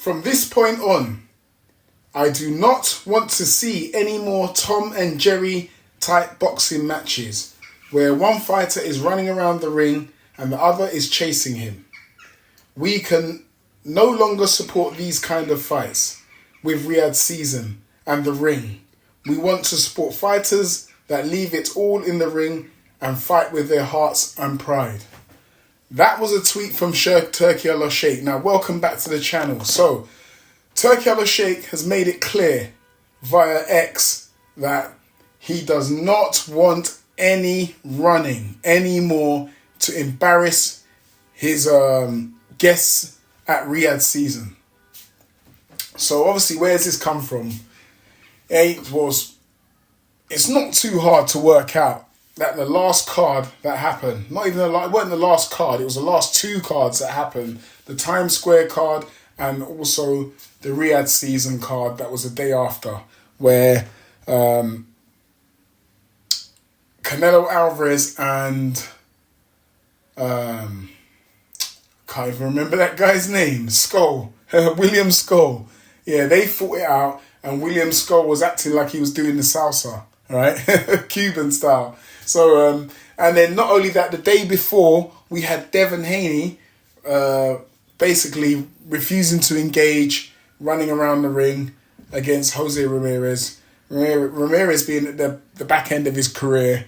From this point on, I do not want to see any more Tom and Jerry type boxing matches where one fighter is running around the ring and the other is chasing him. We can no longer support these kind of fights with Riyadh season and the ring. We want to support fighters that leave it all in the ring and fight with their hearts and pride. That was a tweet from Turki Alalshikh. Now, welcome back to the channel. So, Turki Alalshikh has made it clear via X that he does not want any running anymore to embarrass his guests at Riyadh season. So, obviously, where does this come from? It's not too hard to work out that the last card that happened, it wasn't the last card, it was the last two cards that happened, the Times Square card and also the Riyadh season card that was the day after, where Canelo Alvarez and can't even remember that guy's name, William Skull. Yeah, they fought it out and William Skull was acting like he was doing the salsa, right? Cuban style. So, and then not only that, the day before, we had Devin Haney basically refusing to engage, running around the ring against Jose Ramirez. Ramirez being at the back end of his career,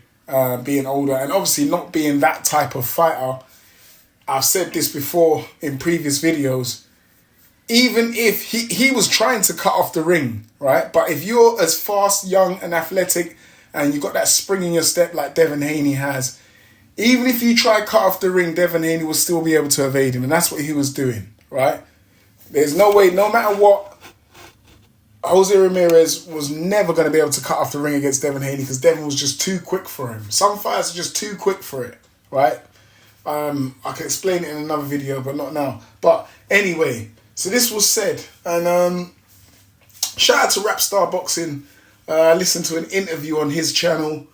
being older, and obviously not being that type of fighter. I've said this before in previous videos. Even if he was trying to cut off the ring, right? But if you're as fast, young, and athletic, and you got that spring in your step like Devin Haney has, even if you try cut off the ring, Devin Haney will still be able to evade him. And that's what he was doing, right? There's no way, no matter what, Jose Ramirez was never going to be able to cut off the ring against Devin Haney because Devin was just too quick for him. Some fighters are just too quick for it, right? I can explain it in another video, but not now. But anyway, so this was said. And shout out to Rapstar Boxing. I listened to an interview on his channel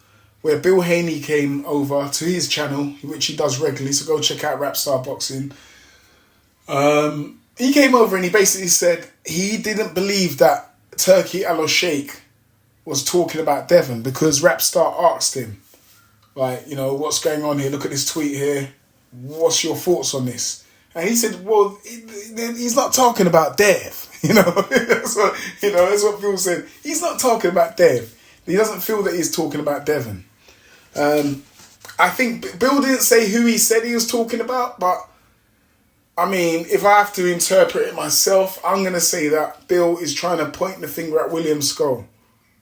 where Bill Haney came over to his channel, which he does regularly, so go check out Rapstar Boxing. He came over and he basically said he didn't believe that Turki Alalshikh was talking about Devin because Rapstar asked him, like, you know, what's going on here? Look at this tweet here. What's your thoughts on this? And he said, well, he's not talking about Dev. That's what Bill said. He's not talking about Dev. He doesn't feel that he's talking about Devin. I think Bill didn't say who he said he was talking about, but I mean, if I have to interpret it myself, I'm going to say that Bill is trying to point the finger at William Skull,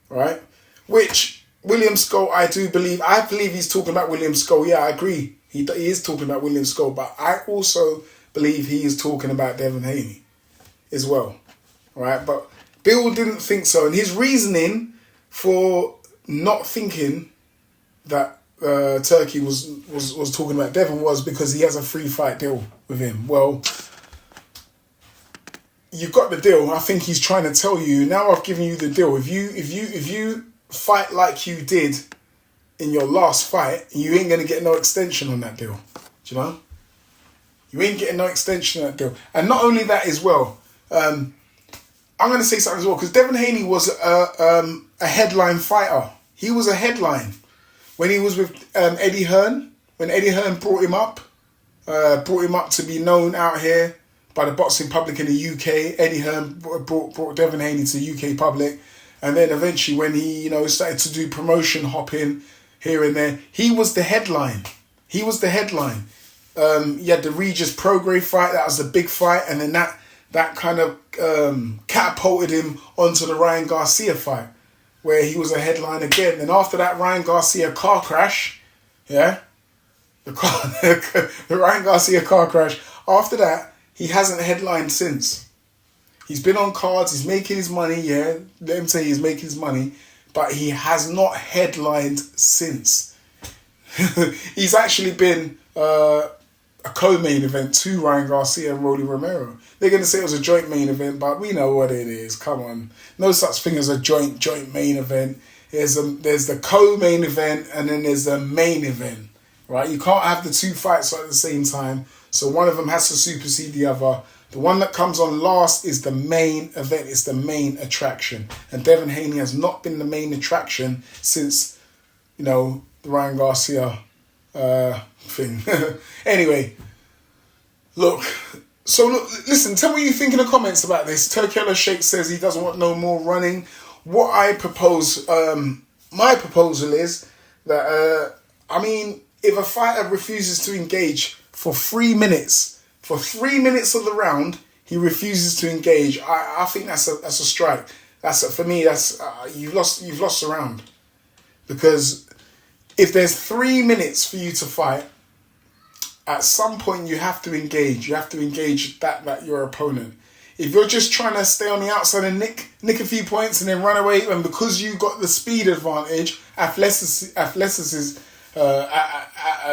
right? Which, William Skull, I believe he's talking about William Skull. Yeah, I agree. He is talking about William Skull, but I also believe he is talking about Devin Haney as well, right? But Bill didn't think so. And his reasoning for not thinking that Turki was talking about Devin was because he has a free fight deal with him. Well, you've got the deal. I think he's trying to tell you, now I've given you the deal. If you fight like you did in your last fight, you ain't going to get no extension on that deal. Do you know? You ain't getting no extension on that deal. And not only that as well, I'm going to say something as well, because Devin Haney was a headline fighter. He was a headline. When he was with Eddie Hearn, when Eddie Hearn brought him up to be known out here by the boxing public in the UK, Eddie Hearn brought Devin Haney to the UK public. And then eventually when he, started to do promotion hopping here and there, he was the headline. He had the Regis Prograis fight, that was the big fight. And then that kind of catapulted him onto the Ryan Garcia fight, where he was a headline again. And after that Ryan Garcia car crash, the Ryan Garcia car crash, after that, he hasn't headlined since. He's been on cards, he's making his money, let him say he's making his money, but he has not headlined since. He's actually been a co-main event to Ryan Garcia and Rolly Romero. They're going to say it was a joint main event, but we know what it is. Come on. No such thing as a joint main event. There's the co-main event and then there's the main event, right? You can't have the two fights at the same time. So one of them has to supersede the other. The one that comes on last is the main event. It's the main attraction. And Devin Haney has not been the main attraction since, the Ryan Garcia thing. Anyway, listen, tell me what you think in the comments about this. Turki Alalshikh says he doesn't want no more running. What I propose, my proposal is that, if a fighter refuses to engage for 3 minutes, for 3 minutes of the round, he refuses to engage, I think that's a strike. For me, you've lost the round. Because if there's 3 minutes for you to fight, at some point you have to engage. You have to engage that your opponent. If you're just trying to stay on the outside and nick a few points and then run away, and because you got the speed advantage, athleticism,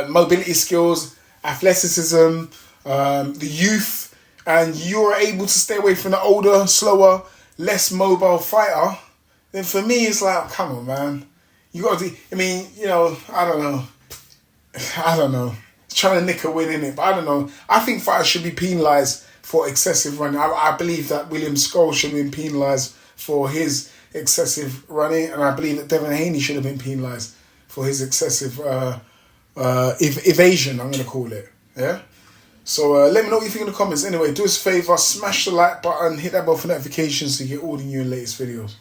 mobility skills, athleticism, the youth, and you're able to stay away from the older, slower, less mobile fighter, then for me it's like, come on, man. You got to do, I don't know. Trying to nick a win in it, but I don't know. I think fighters should be penalised for excessive running. I believe that William Scholes should have been penalised for his excessive running, and I believe that Devin Haney should have been penalised for his excessive evasion, I'm going to call it. Yeah? So let me know what you think in the comments. Anyway, do us a favour, smash the like button, hit that bell for notifications so you get all the new and latest videos.